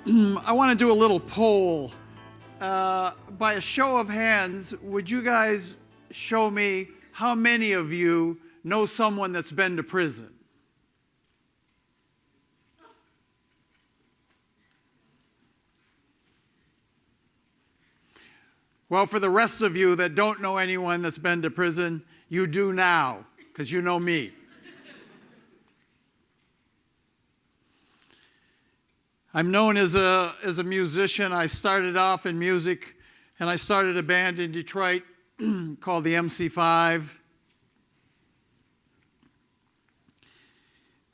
I want to do a little poll. By a show of hands, would you guys show me how many of you know someone that's been to prison? Well, for the rest of you that don't know anyone that's been to prison, you do now, because you know me. I'm known as a musician. I started off in music, and I started a band in Detroit called the MC5.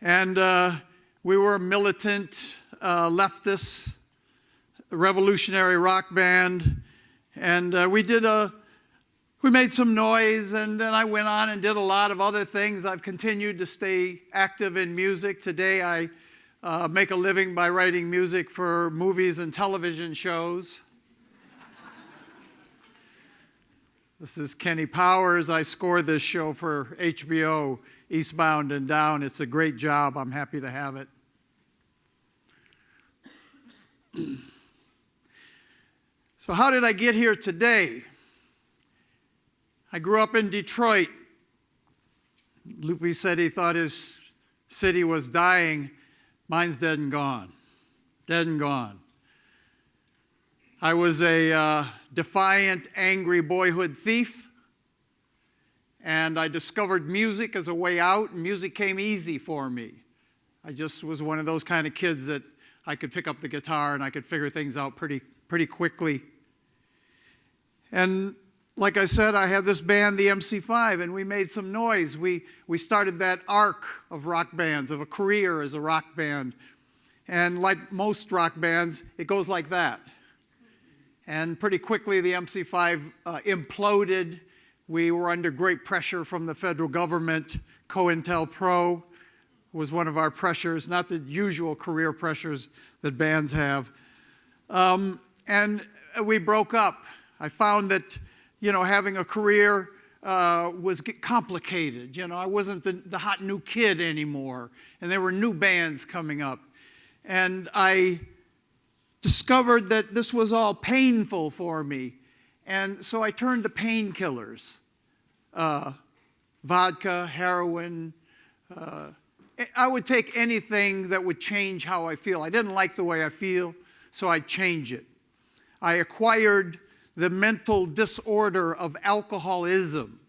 And we were a militant, leftist, revolutionary rock band. And we made some noise, and then I went on and did a lot of other things. I've continued to stay active in music. Today I make a living by writing music for movies and television shows. This is Kenny Powers. I scored this show for HBO, Eastbound and Down. It's a great job. I'm happy to have it. So how did I get here today? I grew up in Detroit. Loopy said he thought his city was dying. Mine's dead and gone. Dead and gone. I was a defiant, angry boyhood thief, and I discovered music as a way out, and music came easy for me. I just was one of those kind of kids that I could pick up the guitar and I could figure things out pretty quickly. And like I said, I had this band, the MC5, and we made some noise. We started that arc of rock bands, of a career as a rock band. And like most rock bands, it goes like that. And pretty quickly, the MC5 imploded. We were under great pressure from the federal government. COINTELPRO was one of our pressures, not the usual career pressures that bands have. And we broke up. I found that having a career was complicated. I wasn't the hot new kid anymore, and there were new bands coming up. And I discovered that this was all painful for me, and so I turned to painkillers, vodka, heroin. I would take anything that would change how I feel. I didn't like the way I feel, so I'd change it. I acquired the mental disorder of alcoholism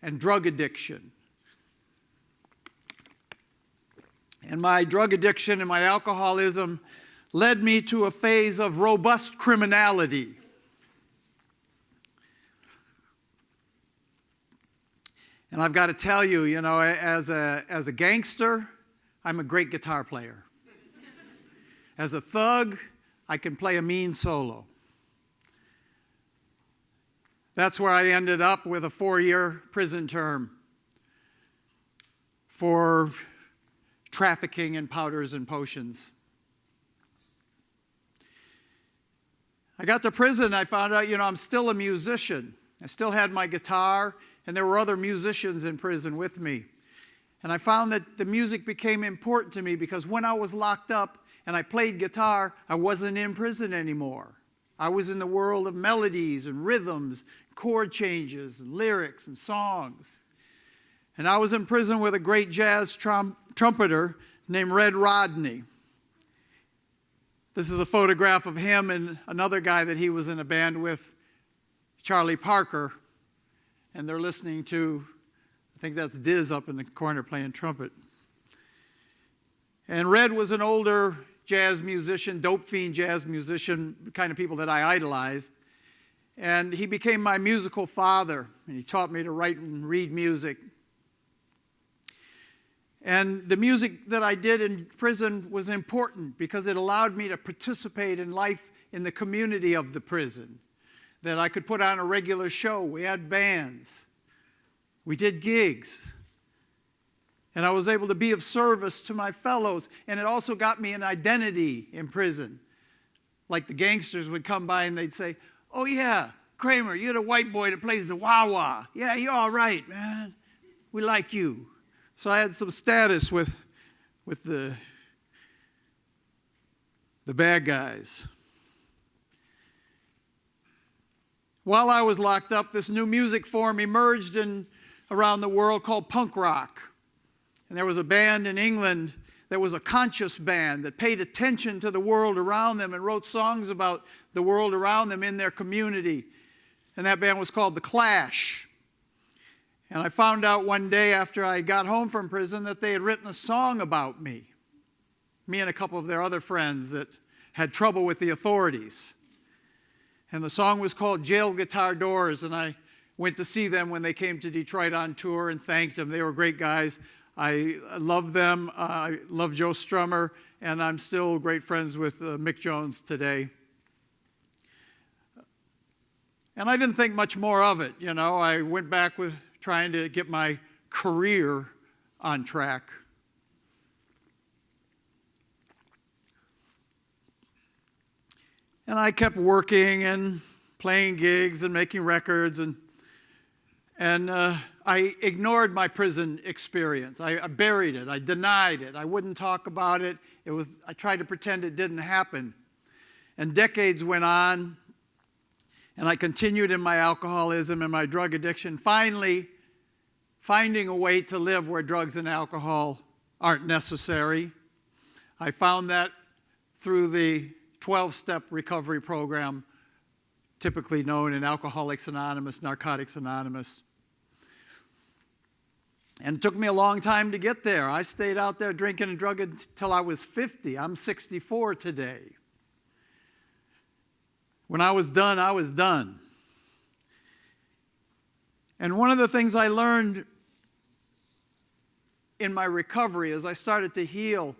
and drug addiction. And my drug addiction and my alcoholism led me to a phase of robust criminality. And I've got to tell you, as a gangster, I'm a great guitar player. As a thug, I can play a mean solo. That's where I ended up with a 4-year prison term for trafficking in powders and potions. I got to prison, I found out, I'm still a musician. I still had my guitar, and there were other musicians in prison with me. And I found that the music became important to me because when I was locked up and I played guitar, I wasn't in prison anymore. I was in the world of melodies and rhythms, chord changes, and lyrics and songs. And I was in prison with a great jazz trumpeter named Red Rodney. This is a photograph of him and another guy that he was in a band with, Charlie Parker. And they're listening to, I think that's Diz up in the corner playing trumpet. And Red was an older jazz musician, dope fiend jazz musician, the kind of people that I idolized. And he became my musical father, and he taught me to write and read music. And the music that I did in prison was important because it allowed me to participate in life in the community of the prison, that I could put on a regular show. We had bands. We did gigs. And I was able to be of service to my fellows, and it also got me an identity in prison. Like the gangsters would come by and they'd say, "Oh yeah, Kramer, you're the white boy that plays the wah-wah. Yeah, you're all right, man. We like you." So I had some status with the the bad guys. While I was locked up, this new music form emerged around the world called punk rock. And there was a band in England that was a conscious band that paid attention to the world around them and wrote songs about the world around them in their community. And that band was called The Clash. And I found out one day after I got home from prison that they had written a song about me and a couple of their other friends that had trouble with the authorities. And the song was called Jail Guitar Doors, and I went to see them when they came to Detroit on tour and thanked them. They were great guys. I love them. I love Joe Strummer, and I'm still great friends with Mick Jones today. And I didn't think much more of it, you know. I went back with trying to get my career on track. And I kept working and playing gigs and making records, and I ignored my prison experience. I buried it. I denied it. I wouldn't talk about it. I tried to pretend it didn't happen. And decades went on, and I continued in my alcoholism and my drug addiction, finally finding a way to live where drugs and alcohol aren't necessary. I found that through the 12-step recovery program, typically known in Alcoholics Anonymous, Narcotics Anonymous. And it took me a long time to get there. I stayed out there drinking and drugging until I was 50. I'm 64 today. When I was done, I was done. And one of the things I learned in my recovery as I started to heal,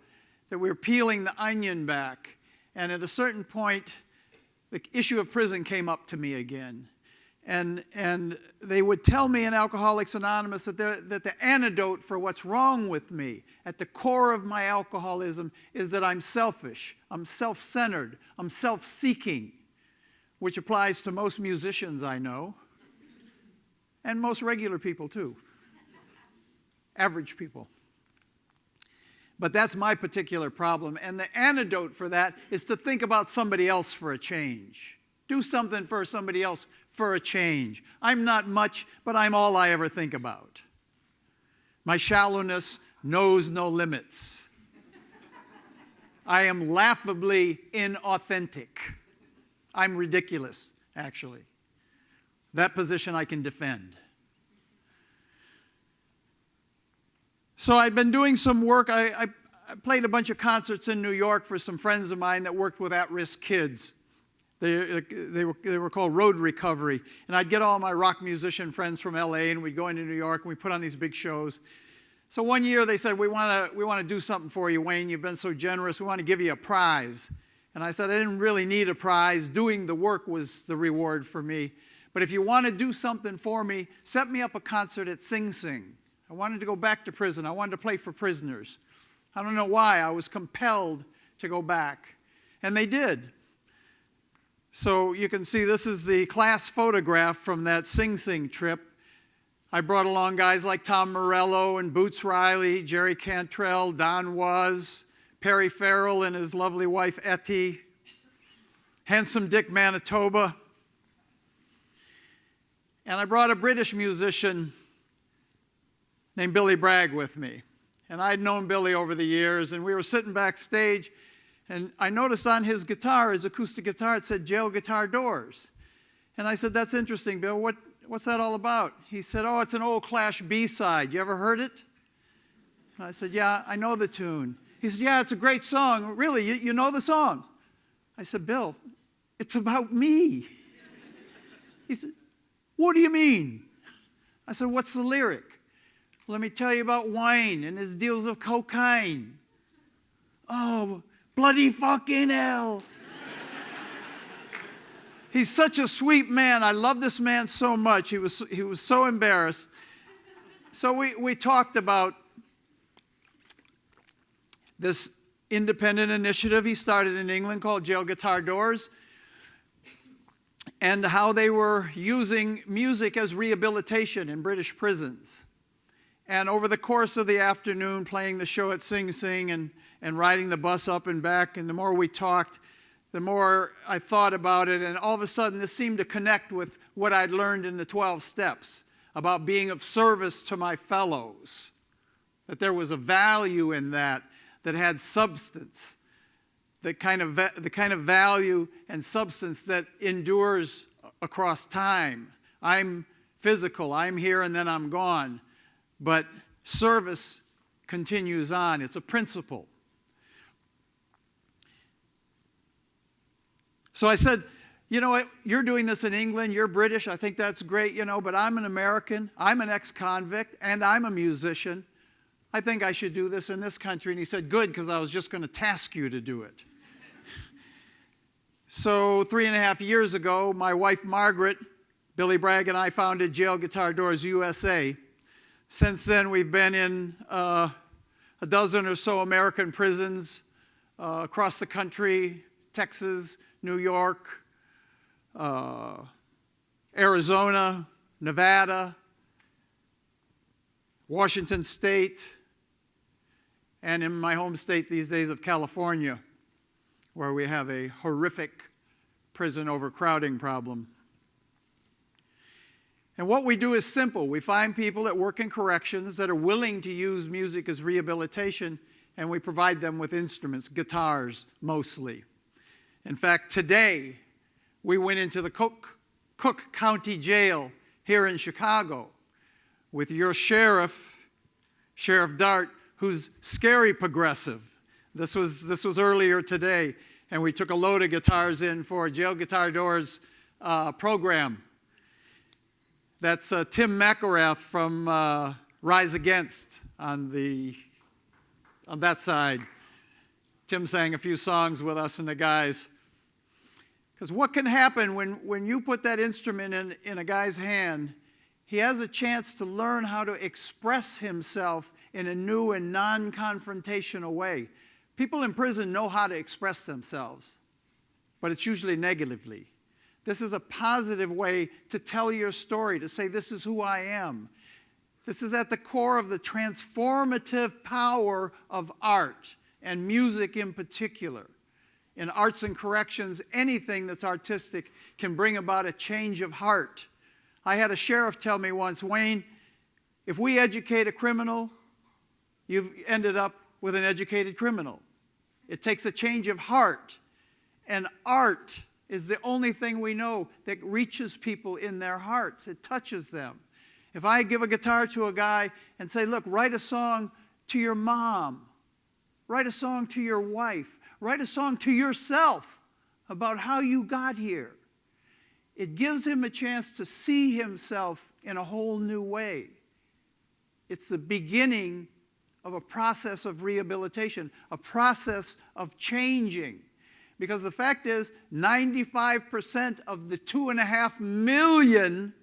that we were peeling the onion back. And at a certain point, the issue of prison came up to me again. And they would tell me in Alcoholics Anonymous that the antidote for what's wrong with me, at the core of my alcoholism, is that I'm selfish, I'm self-centered, I'm self-seeking, which applies to most musicians I know, and most regular people too, average people. But that's my particular problem. And the antidote for that is to think about somebody else for a change. Do something for somebody else for a change. I'm not much, but I'm all I ever think about. My shallowness knows no limits. I am laughably inauthentic. I'm ridiculous, actually. That position I can defend. So I'd been doing some work. I played a bunch of concerts in New York for some friends of mine that worked with at-risk kids. They were called Road Recovery. And I'd get all my rock musician friends from LA, and we'd go into New York, and we'd put on these big shows. So one year they said, we want to do something for you, Wayne. You've been so generous. We want to give you a prize. And I said, I didn't really need a prize. Doing the work was the reward for me. But if you want to do something for me, set me up a concert at Sing Sing. I wanted to go back to prison. I wanted to play for prisoners. I don't know why. I was compelled to go back. And they did. So you can see this is the class photograph from that Sing Sing trip. I brought along guys like Tom Morello and Boots Riley, Jerry Cantrell, Don Was, Perry Farrell and his lovely wife Etty, Handsome Dick Manitoba. And I brought a British musician named Billy Bragg with me. And I'd known Billy over the years, and we were sitting backstage, and I noticed on his guitar, his acoustic guitar, it said Jail Guitar Doors. And I said, that's interesting, Bill. What's that all about? He said, oh, it's an old Clash B-side. You ever heard it? And I said, yeah, I know the tune. He said, yeah, it's a great song. Really, you know the song? I said, Bill, it's about me. He said, what do you mean? I said, what's the lyric? Let me tell you about Wayne and his deals of cocaine. Oh, bloody fucking hell. He's such a sweet man. I love this man so much. He was so embarrassed. So we talked about this independent initiative he started in England called Jail Guitar Doors, and how they were using music as rehabilitation in British prisons. And over the course of the afternoon, playing the show at Sing Sing and riding the bus up and back. And the more we talked, the more I thought about it. And all of a sudden, this seemed to connect with what I'd learned in the 12 steps about being of service to my fellows. That there was a value in that had substance. The kind of value and substance that endures across time. I'm physical. I'm here and then I'm gone. But service continues on. It's a principle. So I said, you know what, you're doing this in England, you're British, I think that's great, but I'm an American, I'm an ex-convict, and I'm a musician. I think I should do this in this country. And he said, good, because I was just going to task you to do it. So 3.5 years ago, my wife Margaret, Billy Bragg, and I founded Jail Guitar Doors USA. Since then, we've been in a dozen or so American prisons across the country, Texas, New York, Arizona, Nevada, Washington State, and in my home state these days of California, where we have a horrific prison overcrowding problem. And what we do is simple. We find people that work in corrections that are willing to use music as rehabilitation, and we provide them with instruments, guitars mostly. In fact, today, we went into the Cook County Jail here in Chicago with your sheriff, Sheriff Dart, who's scary progressive. This was earlier today, and we took a load of guitars in for a Jail Guitar Doors program. That's Tim McElrath from Rise Against on that side. Tim sang a few songs with us and the guys. Because what can happen when you put that instrument in a guy's hand, he has a chance to learn how to express himself in a new and non-confrontational way. People in prison know how to express themselves, but it's usually negatively. This is a positive way to tell your story, to say, this is who I am. This is at the core of the transformative power of art, and music in particular. In arts and corrections, anything that's artistic can bring about a change of heart. I had a sheriff tell me once, Wayne, if we educate a criminal, you've ended up with an educated criminal. It takes a change of heart. And art is the only thing we know that reaches people in their hearts. It touches them. If I give a guitar to a guy and say, look, write a song to your mom, write a song to your wife, write a song to yourself about how you got here. It gives him a chance to see himself in a whole new way. It's the beginning of a process of rehabilitation, a process of changing. Because the fact is, 95% of the 2.5 million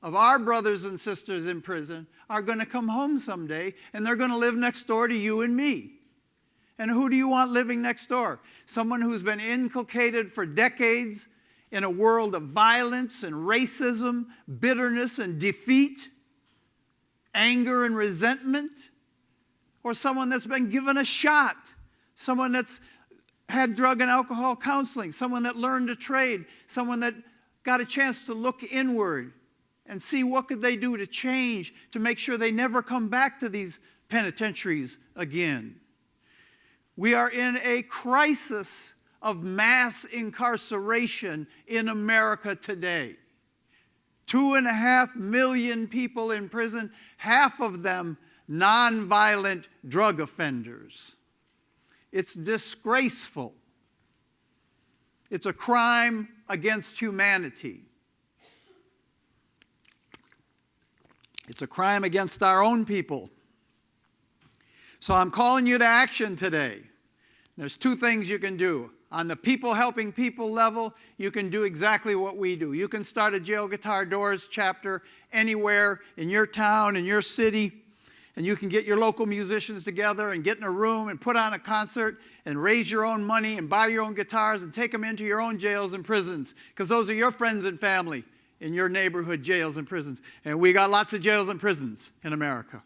of our brothers and sisters in prison are going to come home someday, and they're going to live next door to you and me. And who do you want living next door? Someone who's been inculcated for decades in a world of violence and racism, bitterness and defeat, anger and resentment? Or someone that's been given a shot, someone that's had drug and alcohol counseling, someone that learned a trade, someone that got a chance to look inward and see what could they do to change, to make sure they never come back to these penitentiaries again. We are in a crisis of mass incarceration in America today. 2.5 million people in prison, half of them nonviolent drug offenders. It's disgraceful. It's a crime against humanity. It's a crime against our own people. So I'm calling you to action today. There's two things you can do. On the people helping people level, you can do exactly what we do. You can start a Jail Guitar Doors chapter anywhere in your town, in your city, and you can get your local musicians together and get in a room and put on a concert and raise your own money and buy your own guitars and take them into your own jails and prisons, because those are your friends and family in your neighborhood jails and prisons. And we got lots of jails and prisons in America.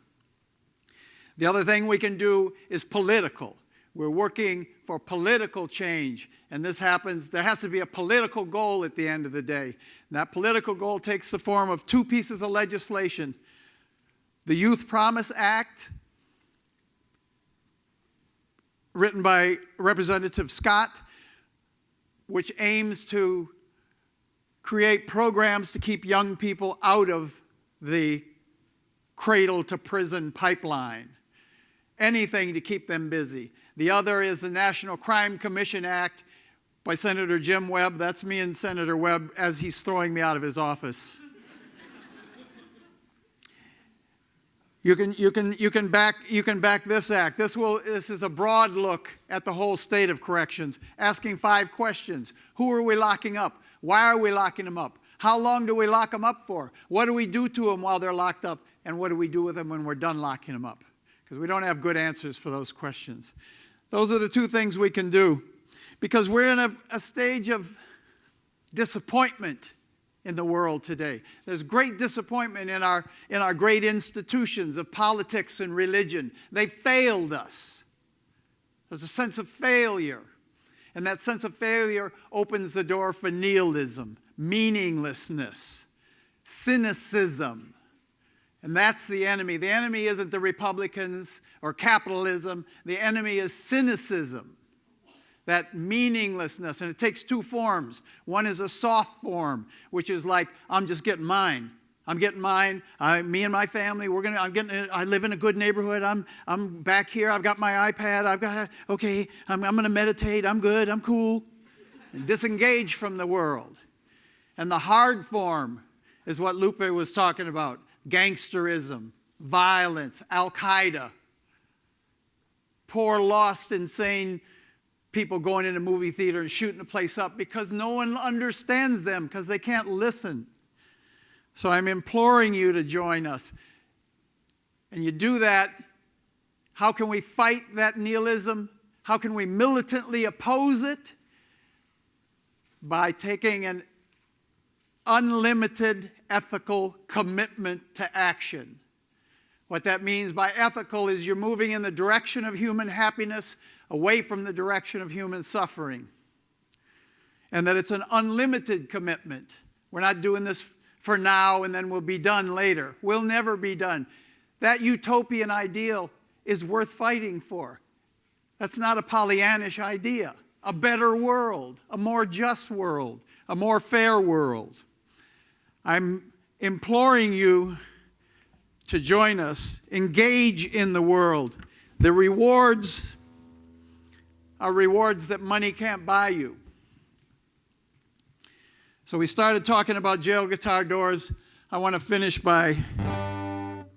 The other thing we can do is political. We're working for political change. And this happens, there has to be a political goal at the end of the day. And that political goal takes the form of two pieces of legislation. The Youth Promise Act, written by Representative Scott, which aims to create programs to keep young people out of the cradle to prison pipeline. Anything to keep them busy. The other is the National Crime Commission Act by Senator Jim Webb. That's me and Senator Webb as he's throwing me out of his office. You can back this act. This is a broad look at the whole state of corrections, asking 5 questions. Who are we locking up? Why are we locking them up? How long do we lock them up for? What do we do to them while they're locked up? And what do we do with them when we're done locking them up? Because we don't have good answers for those questions. Those are the 2 things we can do. Because we're in a stage of disappointment in the world today. There's great disappointment in our great institutions of politics and religion. They failed us. There's a sense of failure. And that sense of failure opens the door for nihilism, meaninglessness, cynicism. And that's the enemy. The enemy isn't the Republicans or capitalism. The enemy is cynicism, that meaninglessness. And it takes 2 forms. One is a soft form, which is like, I'm just getting mine. I'm getting mine. Me and my family, I live in a good neighborhood. I'm back here. I've got my iPad. I'm going to meditate. I'm good. I'm cool. And disengage from the world. And the hard form is what Lupe was talking about. Gangsterism, violence, Al-Qaeda, poor, lost, insane people going in a movie theater and shooting the place up because no one understands them because they can't listen. So I'm imploring you to join us. And you do that, how can we fight that nihilism? How can we militantly oppose it? By taking an unlimited ethical commitment to action. What that means by ethical is you're moving in the direction of human happiness, away from the direction of human suffering. And that it's an unlimited commitment. We're not doing this for now and then we'll be done later. We'll never be done. That utopian ideal is worth fighting for. That's not a Pollyannish idea. A better world, a more just world, a more fair world. I'm imploring you to join us, engage in the world. The rewards are rewards that money can't buy you. So we started talking about jail guitar doors. I want to finish by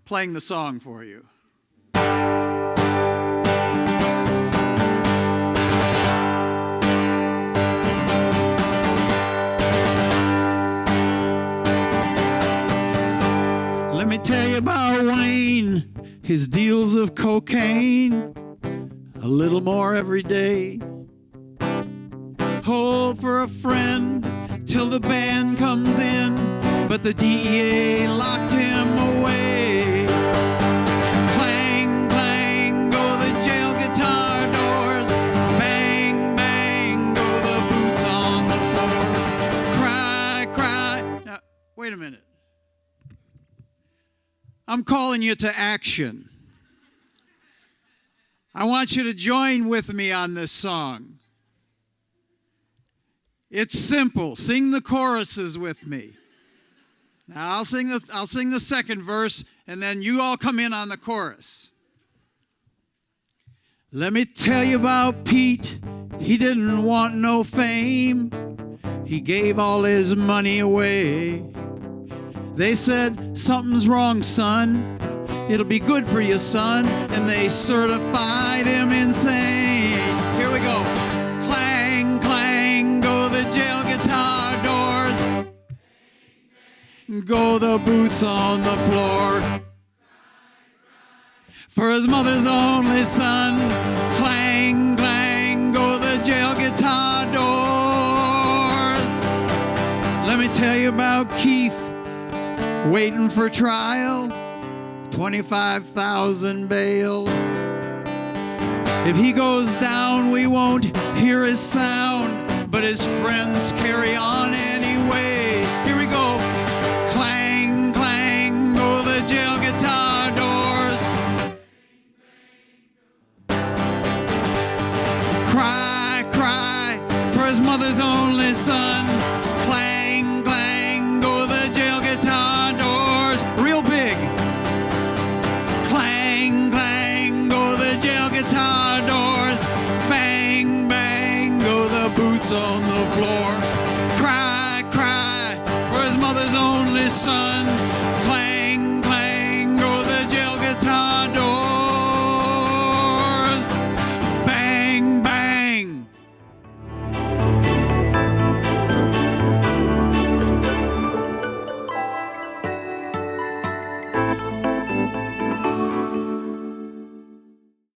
playing the song for you. Let me tell you about Wayne, his deals of cocaine, a little more every day. Hold for a friend till the band comes in, but the DEA locked him away. Clang, clang, go the jail guitar doors. Bang, bang, go the boots on the floor. Cry, cry. Now, wait a minute. I'm calling you to action. I want you to join with me on this song. It's simple. Sing the choruses with me. Now I'll sing the second verse, and then you all come in on the chorus. Let me tell you about Pete. He didn't want no fame. He gave all his money away. They said, something's wrong, son. It'll be good for you, son. And they certified him insane. Here we go. Clang, clang, go the jail guitar doors. Go the boots on the floor. For his mother's only son. Clang, clang, go the jail guitar doors. Let me tell you about Keith. Waiting for trial, $25,000 bail. If he goes down, we won't hear his sound, but his friends carry on anyway. Here we go. Clang, clang, go the jail guitar doors. Cry, cry for his mother's only son. Clang, clang, go the jail guitar doors. Real big. Clang, clang, go the jail guitar doors. Bang, bang, go the boots on the floor. Cry, cry for his mother's only son.